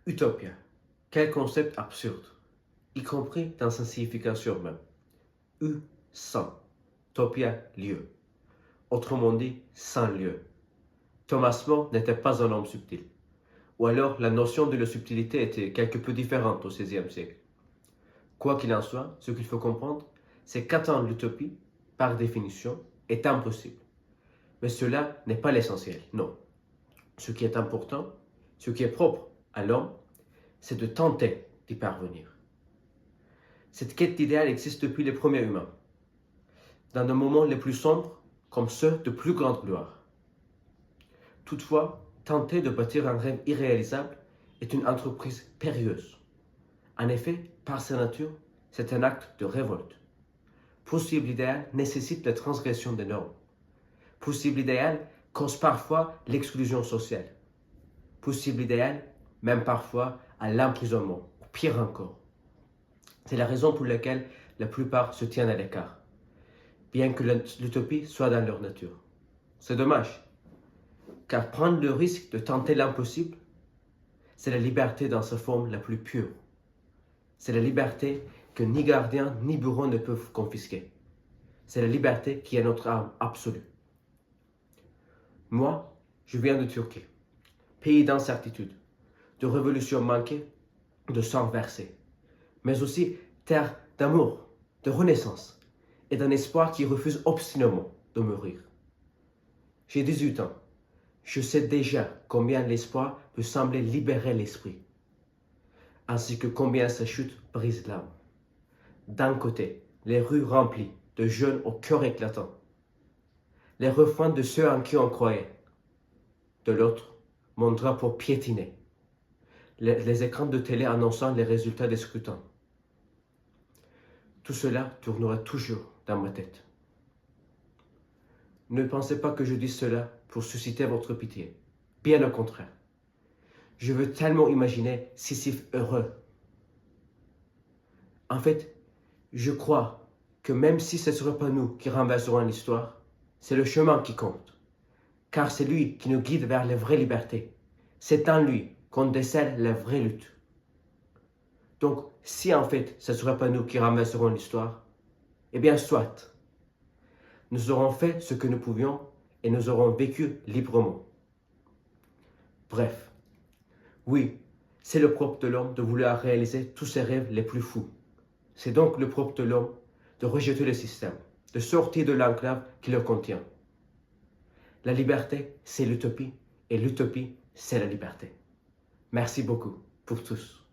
Utopia. Quel concept absurde, y compris dans sa signification même. Sans. Topia, lieu. Autrement dit, sans lieu. Thomas More n'était pas un homme subtil. Ou alors la notion de la subtilité était quelque peu différente au XVIe siècle. Quoi qu'il en soit, ce qu'il faut comprendre, c'est qu'atteindre l'utopie, par définition, est impossible. Mais cela n'est pas l'essentiel, non. Ce qui est important, ce qui est propre à l'homme, c'est de tenter d'y parvenir. Cette quête d'idéal existe depuis les premiers humains, dans des moments les plus sombres comme ceux de plus grande gloire. Toutefois, tenter de bâtir un rêve irréalisable est une entreprise périlleuse. En effet, par sa nature, c'est un acte de révolte. Possible idéal nécessite la transgression des normes. Possible idéal cause parfois l'exclusion sociale. Possible idéal même parfois à l'emprisonnement, ou pire encore. C'est la raison pour laquelle la plupart se tiennent à l'écart, bien que l'utopie soit dans leur nature. C'est dommage, car prendre le risque de tenter l'impossible, c'est la liberté dans sa forme la plus pure. C'est la liberté que ni gardien ni bourreau ne peuvent confisquer. C'est la liberté qui est notre arme absolue. Moi, je viens de Turquie, pays d'incertitude, de révolutions manquées, de sang versé, mais aussi terre d'amour, de renaissance et d'un espoir qui refuse obstinément de mourir. J'ai 18 ans. Je sais déjà combien l'espoir peut sembler libérer l'esprit, ainsi que combien sa chute brise l'âme. D'un côté, les rues remplies de jeunes au cœur éclatant, les refrains de ceux en qui on croyait. De l'autre, mon drapeau piétiné, les écrans de télé annonçant les résultats des scrutins. Tout cela tournera toujours dans ma tête. Ne pensez pas que je dis cela pour susciter votre pitié. Bien au contraire. Je veux tellement imaginer Sisyphe heureux. En fait, je crois que même si ce ne sera pas nous qui renverserons l'histoire, c'est le chemin qui compte. Car c'est lui qui nous guide vers la vraie liberté. C'est en lui qu'on décèle la vraie lutte. Donc, si en fait ce ne sera pas nous qui renverserons l'histoire, eh bien soit. Nous aurons fait ce que nous pouvions et nous aurons vécu librement. Bref, oui, c'est le propre de l'homme de vouloir réaliser tous ses rêves les plus fous. C'est donc le propre de l'homme de rejeter le système, de sortir de l'enclave qui le contient. La liberté, c'est l'utopie, et l'utopie, c'est la liberté. Merci beaucoup pour tous.